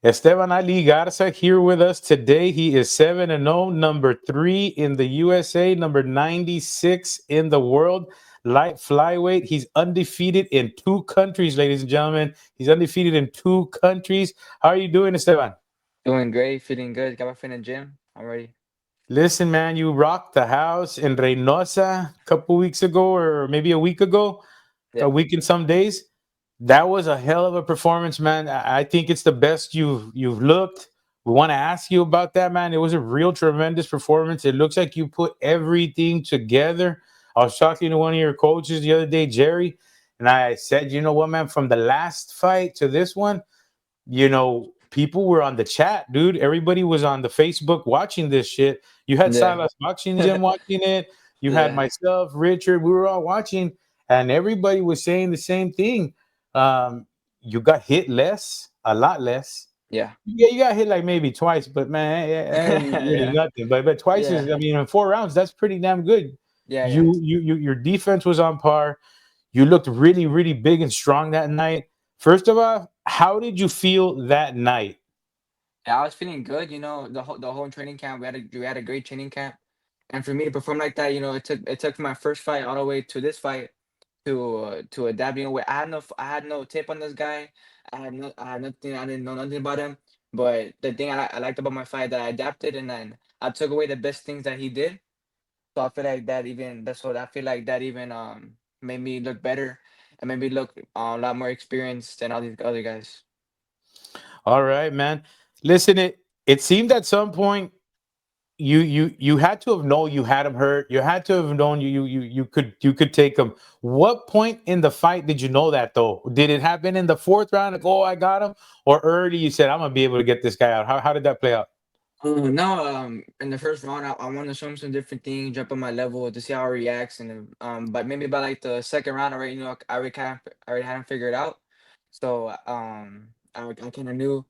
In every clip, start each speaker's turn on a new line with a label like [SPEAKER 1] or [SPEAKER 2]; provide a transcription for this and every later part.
[SPEAKER 1] Esteban Ali Garza here with us today. He is 7-0, number 3 in the USA, number 96 in the world. Light flyweight. He's undefeated in 2 countries, ladies and gentlemen. He's undefeated in 2 countries. How are you doing, Esteban?
[SPEAKER 2] Doing great, feeling good. Got my friend in the gym. I'm ready.
[SPEAKER 1] Listen, man, you rocked the house in Reynosa a couple weeks ago, or maybe a week ago, a
[SPEAKER 2] Yeah.
[SPEAKER 1] week and some days. That was a hell of a performance, man. I think it's the best you've looked. We want to ask you about that, man. It was a real tremendous performance. It looks like you put everything together. I was talking to one of your coaches the other day, Jerry, and I said, you know what, man, from the last fight to this one, people were on the chat, dude. Everybody was on the Facebook watching this shit. You had
[SPEAKER 2] Yeah.
[SPEAKER 1] Salas Boxing Gym watching it. You had
[SPEAKER 2] Yeah.
[SPEAKER 1] myself, Richard. We were all watching, and everybody was saying the same thing. You got hit less, a lot less.
[SPEAKER 2] Yeah.
[SPEAKER 1] Yeah, you got hit like maybe twice, but man, ain't really
[SPEAKER 2] Yeah.
[SPEAKER 1] nothing. But twice is, I
[SPEAKER 2] Yeah.
[SPEAKER 1] mean, in 4 rounds, that's pretty damn good.
[SPEAKER 2] Yeah. Yeah.
[SPEAKER 1] Your defense was on par. You looked really, really big and strong that night. First of all, how did you feel that night?
[SPEAKER 2] Yeah, I was feeling good. The whole training camp. We had a great training camp, and for me to perform like that, it took my first fight all the way to this fight to adapt. Where I had no tip on this guy. I had nothing. I didn't know nothing about him. But the thing I liked about my fight that I adapted and then I took away the best things that he did. So I feel like that even that's what I feel like that even made me look better and made me look a lot more experienced than all these other guys.
[SPEAKER 1] All right, man. Listen, it seemed at some point you had to have known you had him hurt. You had to have known you could take him. What point in the fight did you know that though? Did it happen in the fourth round? Like, oh, I got him, or early you said I'm gonna be able to get this guy out? How did that play out?
[SPEAKER 2] No, in the first round, I want to show him some different things, jump on my level to see how he reacts, and but maybe by like the second round, I already had him figured out. So I kind of knew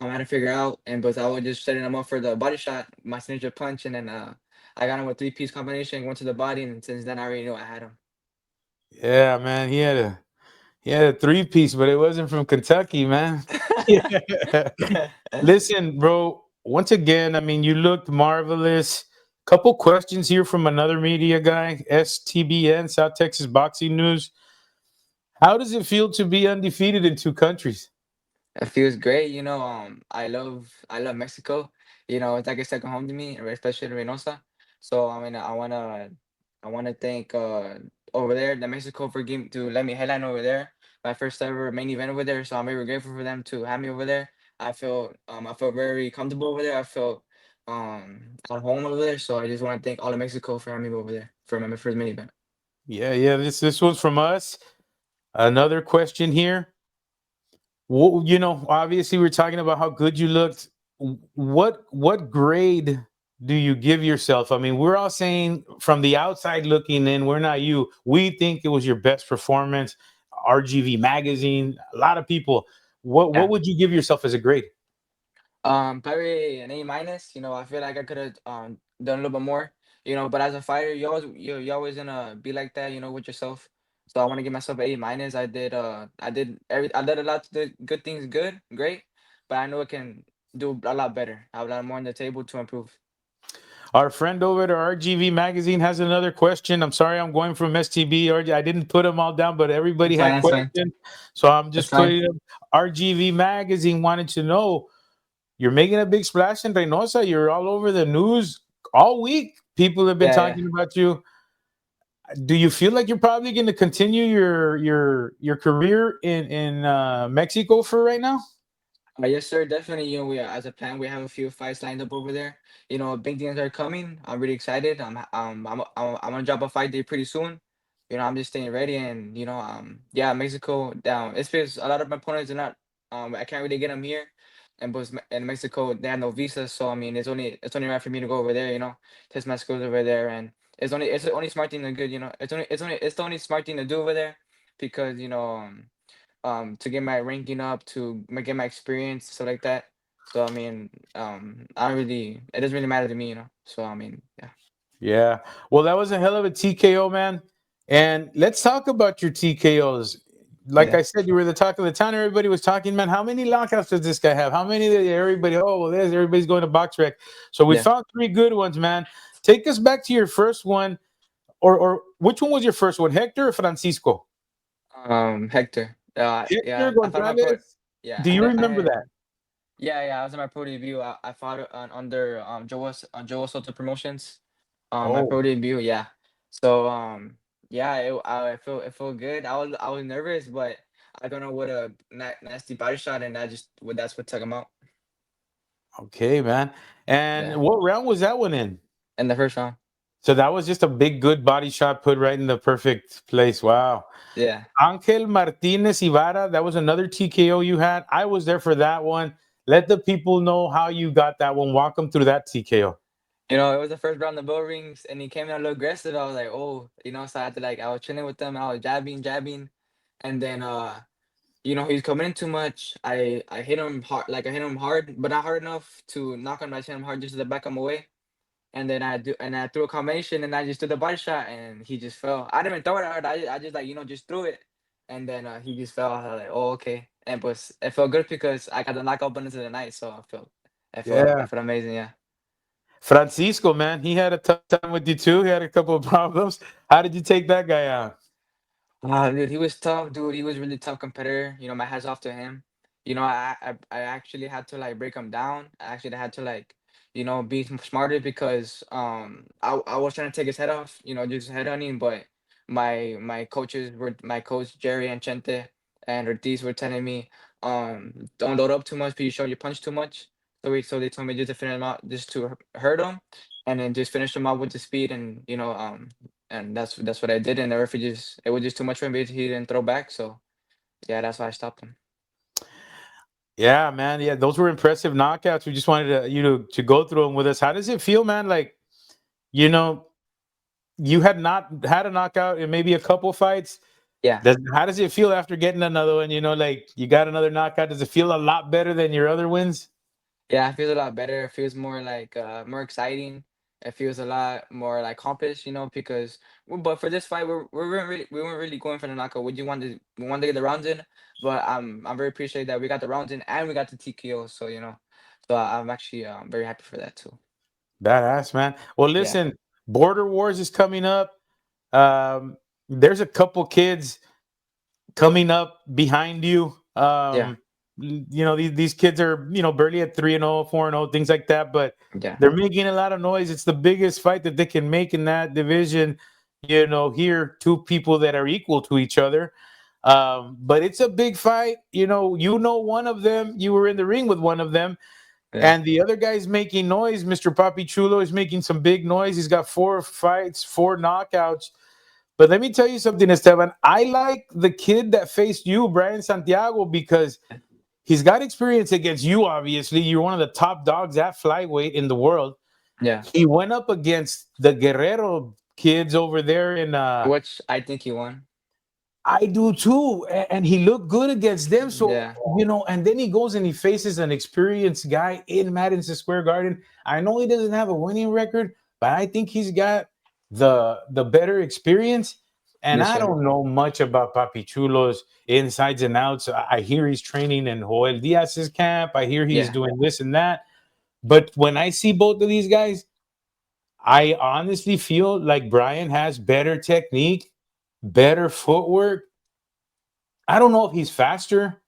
[SPEAKER 2] I had to figure out, and but I was just setting him up for the body shot, my signature punch, and then I got him with three-piece combination, went to the body, and since then I already knew I had him.
[SPEAKER 1] Yeah, man. He had a 3 piece, but it wasn't from Kentucky, man. Yeah. Listen, bro. Once again, I mean, you looked marvelous. Couple questions here from another media guy, STBN, South Texas Boxing News. How does it feel to be undefeated in 2 countries?
[SPEAKER 2] It feels great, I love Mexico. It's like a second home to me, especially Reynosa. So I mean, I wanna thank over there, the Mexico for giving to let me headline over there. My first ever main event over there. So I'm very grateful for them to have me over there. I felt very comfortable over there. I felt at home over there. So I just want to thank all of Mexico for having me over there for my first main event.
[SPEAKER 1] Yeah, yeah. This was from us. Another question here. Well, obviously we're talking about how good you looked. What grade do you give yourself? I mean, we're all saying from the outside looking in, we're not you. We think it was your best performance. RGV Magazine, a lot of people. What
[SPEAKER 2] Yeah.
[SPEAKER 1] would you give yourself as a grade?
[SPEAKER 2] Probably an A minus. I feel like I could have done a little bit more. But as a fighter, you always gonna be like that. With yourself. So I want to give myself an A minus. I did a lot of the good things great, but I know I can do a lot better. I have a lot more on the table to improve.
[SPEAKER 1] Our friend over at RGV Magazine has another question. I'm sorry, I'm going from STB. I didn't put them all down, but everybody
[SPEAKER 2] That's fine.
[SPEAKER 1] had
[SPEAKER 2] That's fine.
[SPEAKER 1] questions, so I'm
[SPEAKER 2] That's
[SPEAKER 1] just
[SPEAKER 2] fine.
[SPEAKER 1] putting them. RGV Magazine wanted to know. You're making a big splash in Reynosa. You're all over the news all week. People have been
[SPEAKER 2] Yeah, yeah.
[SPEAKER 1] talking about you. Do you feel like you're probably going to continue your career in Mexico for right now?
[SPEAKER 2] Yes, sir. Definitely. We as a plan, we have a few fights lined up over there. Big things are coming. I'm really excited. I'm gonna drop a fight day pretty soon. I'm just staying ready, and yeah, Mexico down. It's because a lot of my opponents are not. I can't really get them here, and but in Mexico they have no visa, so I mean it's only right for me to go over there. Test my skills over there, and it's the only smart thing to good. It's the only smart thing to do over there because to get my ranking up, get my experience, stuff like that. So I mean, I don't really, it doesn't really matter to me. So I mean, yeah.
[SPEAKER 1] Yeah. Well, that was a hell of a TKO, man. And let's talk about your TKOs. like
[SPEAKER 2] Yeah.
[SPEAKER 1] I said, you were the talk of the town. Everybody was talking, man. How many lockouts does this guy have? How many? Everybody, oh, well, there's everybody's going to box rec. So we
[SPEAKER 2] Yeah.
[SPEAKER 1] found three good ones, man. Take us back to your first one, or which one was your first one, Hector or Francisco?
[SPEAKER 2] Hector.
[SPEAKER 1] Hector
[SPEAKER 2] Yeah. I thought my pro.
[SPEAKER 1] Gonzalez.
[SPEAKER 2] Yeah.
[SPEAKER 1] Do you remember that?
[SPEAKER 2] Yeah. I was in my pro debut. I fought under Joe Soto Promotions. My
[SPEAKER 1] Oh,
[SPEAKER 2] pro debut. Yeah. So yeah. It felt good. I was nervous, but I don't know what a nasty body shot, and that's what took him out.
[SPEAKER 1] okay, man. And
[SPEAKER 2] Yeah.
[SPEAKER 1] what round was that one in?
[SPEAKER 2] In the first round.
[SPEAKER 1] So that was just a big, good body shot put right in the perfect place. Wow.
[SPEAKER 2] Yeah.
[SPEAKER 1] Angel Martinez Ibarra, that was another TKO you had. I was there for that one. Let the people know how you got that one. Walk them through that TKO.
[SPEAKER 2] It was the first round of bell rings, and he came in a little aggressive. I was like, oh, so I had to I was chilling with them, and I was jabbing, and then he's coming in too much. I hit him hard, I hit him hard, but not hard enough to knock him. I hit him hard just to the back him away, and then I threw a combination, and I just threw the body shot, and he just fell. I didn't even throw it hard. I just just threw it, and then he just fell. I was like, oh, okay, and but it felt good because I got the knockout bonus of the night, so
[SPEAKER 1] Yeah.
[SPEAKER 2] it felt amazing. Yeah.
[SPEAKER 1] Francisco, man, he had a tough time with you too. He had a couple of problems. How did you take that guy out?
[SPEAKER 2] Dude, he was tough, dude. He was really tough competitor. My hats off to him. I actually had to break him down. I actually had to be smarter because I was trying to take his head off, just head hunting, but my coach Jerry and Chente and Ortiz were telling me don't load up too much because you show your punch too much. So they told me just to finish him out, just to hurt him, and then just finish him out with the speed and that's what I did, and the referee just it was just too much for him because he didn't throw back. So yeah, that's why I stopped him.
[SPEAKER 1] Yeah, man. Yeah, those were impressive knockouts. We just wanted to go through them with us. How does it feel, man? Like, you know, you had not had a knockout in maybe a couple fights.
[SPEAKER 2] Yeah.
[SPEAKER 1] How does it feel after getting another one? Like you got another knockout. Does it feel a lot better than your other wins?
[SPEAKER 2] Yeah, it feels a lot better. It feels more more exciting. It feels a lot more accomplished, because but for this fight we weren't really going for the knockout. We wanted to get the rounds in, but I'm very appreciated that we got the rounds in and we got the TKO. So I'm actually very happy for that too.
[SPEAKER 1] Badass, man. Well,
[SPEAKER 2] Yeah.
[SPEAKER 1] listen, Border Wars is coming up. Um, there's a couple kids coming up behind you.
[SPEAKER 2] Yeah.
[SPEAKER 1] These kids are barely at 3-0, 4-0, things like that, but
[SPEAKER 2] Yeah.
[SPEAKER 1] they're making a lot of noise. It's the biggest fight that they can make in that division. Here two people that are equal to each other. But it's a big fight. One of them. You were in the ring with one of them,
[SPEAKER 2] Yeah.
[SPEAKER 1] and the other guy's making noise. Mr. Papi Chulo is making some big noise. He's got 4 fights, 4 knockouts. But let me tell you something, Esteban. I like the kid that faced you, Brian Santiago, because he's got experience against you, obviously. You're one of the top dogs at flyweight in the world.
[SPEAKER 2] Yeah.
[SPEAKER 1] He went up against the Guerrero kids over there in
[SPEAKER 2] Which I think he won.
[SPEAKER 1] I do too. And he looked good against them. So,
[SPEAKER 2] Yeah.
[SPEAKER 1] and then he goes and he faces an experienced guy in Madison Square Garden. I know he doesn't have a winning record, but I think he's got the better experience. And
[SPEAKER 2] Yes,
[SPEAKER 1] I
[SPEAKER 2] sir.
[SPEAKER 1] don't know much about Papi Chulo's insides and outs. I hear he's training in Joel Diaz's camp. I hear he's
[SPEAKER 2] Yeah.
[SPEAKER 1] doing this and that. But when I see both of these guys, I honestly feel like Brian has better technique, better footwork. I don't know if he's faster,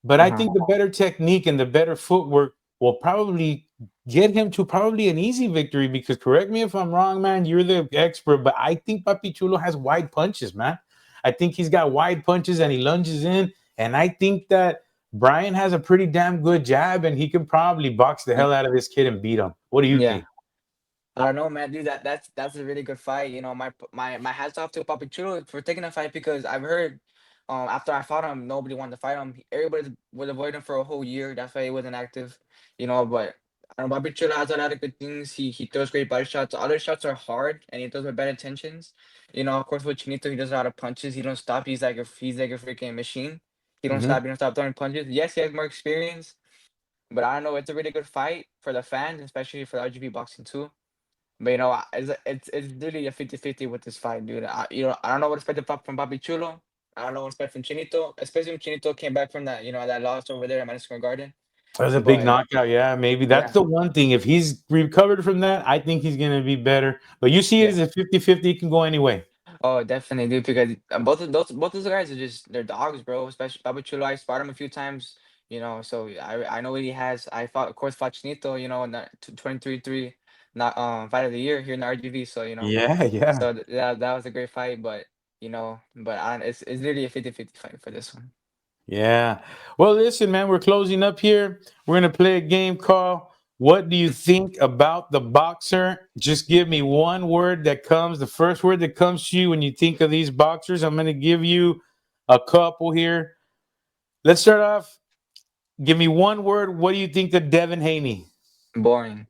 [SPEAKER 1] but I
[SPEAKER 2] Uh-huh.
[SPEAKER 1] think the better technique and the better footwork will probably get him to probably an easy victory. Because correct me if I'm wrong, man. You're the expert, but I think Papi Chulo has wide punches, man. I think he's got wide punches and he lunges in, and I think that Brian has a pretty damn good jab, and he can probably box the hell out of this kid and beat him. What do you
[SPEAKER 2] Yeah.
[SPEAKER 1] think?
[SPEAKER 2] I don't know, man, dude. That's a really good fight. My hats off to Papichulo for taking the fight because I've heard, after I fought him, nobody wanted to fight him. Everybody was avoiding him for a whole year. That's why he wasn't active. But I don't know, Papichulo has a lot of good things. He throws great body shots. All his shots are hard, and he throws with bad intentions. Of course, with Chinito, he does a lot of punches. He don't stop. He's like a freaking machine. He don't
[SPEAKER 1] Hmm.
[SPEAKER 2] stop. He don't stop throwing punches. Yes, he has more experience, but I don't know. It's a really good fight for the fans, especially for the RGB boxing too. But it's really a 50-50 with this fight, dude. I don't know what to expect from Papi Chulo. I don't know what to expect from Chinito, especially when Chinito came back from that, that loss over there at Madison Square Garden.
[SPEAKER 1] That was a big
[SPEAKER 2] But
[SPEAKER 1] knockout. Yeah, maybe that's
[SPEAKER 2] yeah,
[SPEAKER 1] the one thing. If he's recovered from that, I think he's going to be better. But you see it
[SPEAKER 2] yeah.
[SPEAKER 1] as a 50-50. It can go anyway.
[SPEAKER 2] Oh, definitely, dude. Because both of those guys are just they're dogs, bro. Especially Baba Chulo, I sparred him a few times, So I know what he has. I fought, of course, fought Chinito, in that 23-3, not fight of the year here in the RGV. So
[SPEAKER 1] Yeah, yeah.
[SPEAKER 2] that was a great fight, but it's literally a 50-50 fight for this one.
[SPEAKER 1] Yeah. Well, listen, man, we're closing up here. We're going to play a game called What Do You Think About the Boxer? Just give me one word that comes, the first word that comes to you when you think of these boxers. I'm going to give you a couple here. Let's start off. Give me one word. What do you think of Devin Haney?
[SPEAKER 2] Boring,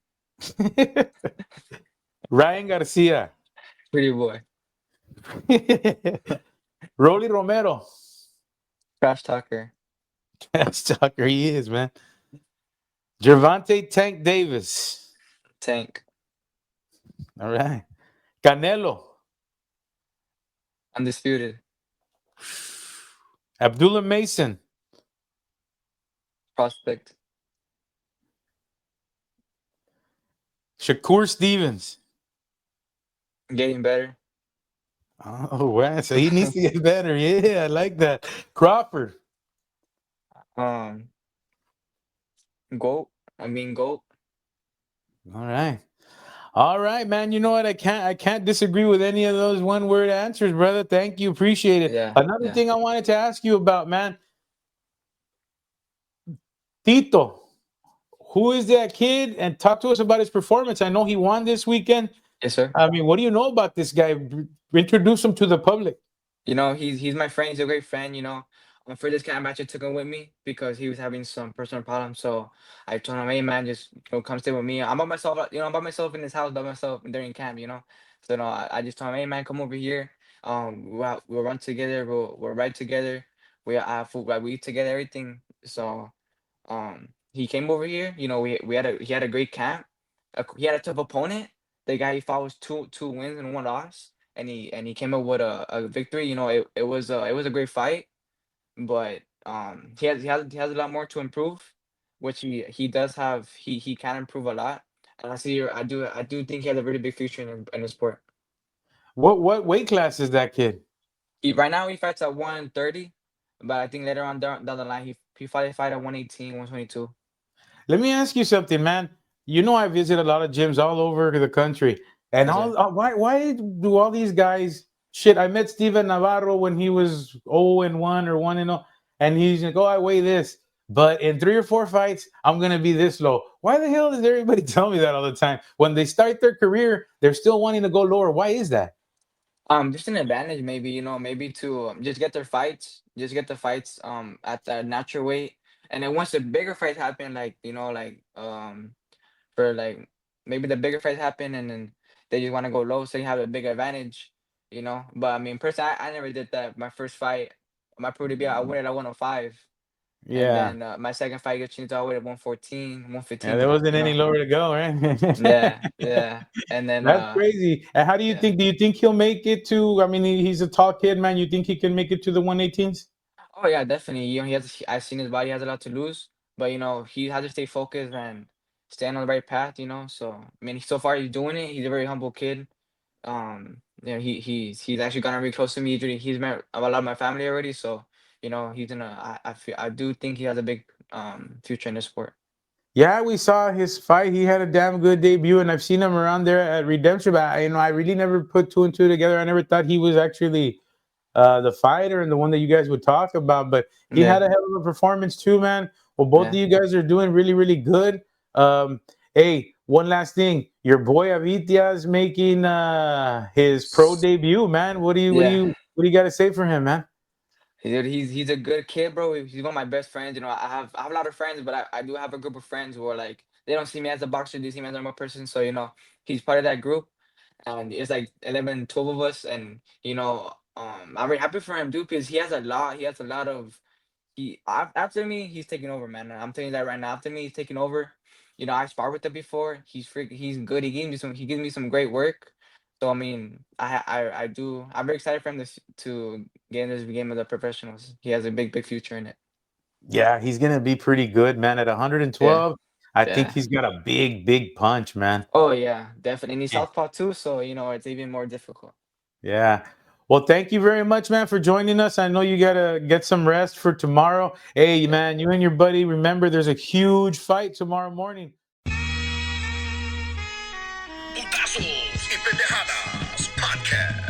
[SPEAKER 1] Ryan Garcia.
[SPEAKER 2] pretty boy,
[SPEAKER 1] Rolly Romero.
[SPEAKER 2] trash talker,
[SPEAKER 1] That's Tucker. He is, man. Gervonta Tank Davis.
[SPEAKER 2] tank,
[SPEAKER 1] All right. Canelo.
[SPEAKER 2] undisputed,
[SPEAKER 1] Abdullah Mason.
[SPEAKER 2] prospect,
[SPEAKER 1] Shakur Stevens.
[SPEAKER 2] getting better,
[SPEAKER 1] Oh, wow. So he needs to get better. Yeah, I like that. Crawford.
[SPEAKER 2] um, goat. Goat.
[SPEAKER 1] All right. All right, man. You know what? I can't disagree with any of those one word answers, brother. Thank you. Appreciate it.
[SPEAKER 2] Yeah,
[SPEAKER 1] Another
[SPEAKER 2] yeah.
[SPEAKER 1] thing I wanted to ask you about, man. Tito. Who is that kid? And talk to us about his performance. I know he won this weekend.
[SPEAKER 2] Yes, sir.
[SPEAKER 1] I mean, what do you know about this guy? Introduce him to the public.
[SPEAKER 2] He's my friend. He's a great friend. For this kind of match, I took him with me because he was having some personal problems. So I told him, "Hey, man, just come stay with me. I'm by myself. I'm by myself in this house by myself during camp. So I just told him, hey, man, come over here. We'll run together. We'll ride together. We have food. Like, we eat together. Everything. So he came over here. He had a great camp. He had a tough opponent. The guy he fought was two wins and one loss, and he came up with a victory. It was a great fight, but he has a lot more to improve, which he does have. He can improve a lot, and I do think he has a really big future in the sport.
[SPEAKER 1] What weight class is that kid?
[SPEAKER 2] Right now he fights at 130, but I think later on down the line he fight at 118, 122.
[SPEAKER 1] Let me ask you something, man. You know I visit a lot of gyms all over the country, and
[SPEAKER 2] Yes, sir.
[SPEAKER 1] why do all these guys shit? I met Steven Navarro when he was 0-1 or 1-0, and he's like, "Oh, I weigh this, but in 3 or 4 fights, I'm gonna be this low." Why the hell does everybody tell me that all the time? When they start their career, they're still wanting to go lower. Why is that?
[SPEAKER 2] Just an advantage, maybe, maybe to just get the fights at the natural weight, and then once the bigger fights happen, like for like maybe the bigger fights happen, and then they just want to go low, so you have a big advantage. But I mean, personally, I never did that. My first fight, my pro debut, I went at 105, and
[SPEAKER 1] Yeah,
[SPEAKER 2] then my second fight against Chinito, I went at 114,
[SPEAKER 1] yeah,
[SPEAKER 2] 115.
[SPEAKER 1] there wasn't any lower to go, right?
[SPEAKER 2] Yeah, yeah, and then
[SPEAKER 1] That's crazy. And how do you
[SPEAKER 2] yeah.
[SPEAKER 1] think? Do you think he'll make it to? I mean, he's a tall kid, man. You think he can make it to the 118s?
[SPEAKER 2] Oh yeah, definitely. I've seen his body has a lot to lose, but he has to stay focused and stay on the right path. So I mean, so far he's doing it. He's a very humble kid. He's actually gotten really close to me. He's met a lot of my family already. So he's gonna. I do think he has a big future in this sport.
[SPEAKER 1] Yeah, we saw his fight. He had a damn good debut, and I've seen him around there at Redemption. But I really never put two and two together. I never thought he was actually the fighter and the one that you guys would talk about. But he had
[SPEAKER 2] Yeah,
[SPEAKER 1] a hell of a performance too, man. Well, both of
[SPEAKER 2] yeah.
[SPEAKER 1] you guys are doing really, really good. Hey, one last thing. Your boy Avitia's making his pro debut, man.
[SPEAKER 2] Yeah.
[SPEAKER 1] What do you got to say for him, man?
[SPEAKER 2] He's a good kid, bro. He's one of my best friends. I have a lot of friends, but I do have a group of friends who are like they don't see me as a boxer, they see me as a normal person. So he's part of that group, and it's like 11, 12 of us, and I'm very happy for him, dude, because he has a lot. He has a lot of after me, he's taking over, man. I'm telling you that right now. After me, he's taking over. I sparred with him before. He's good. He gives me some great work. So I mean, I do. I'm very excited for him to get in this game of the professionals. He has a big future in it.
[SPEAKER 1] Yeah, he's gonna be pretty good, man. At
[SPEAKER 2] Yeah,
[SPEAKER 1] 112, I think
[SPEAKER 2] yeah.
[SPEAKER 1] he's got a big punch, man.
[SPEAKER 2] Oh yeah, definitely. And he's
[SPEAKER 1] Yeah.
[SPEAKER 2] southpaw too, so it's even more difficult.
[SPEAKER 1] Yeah. Well, thank you very much, man, for joining us. I know you gotta get some rest for tomorrow. Hey,
[SPEAKER 2] Yeah.
[SPEAKER 1] man, you and your buddy, remember there's a huge fight tomorrow morning.
[SPEAKER 3] Putazos y Pendejadas Podcast.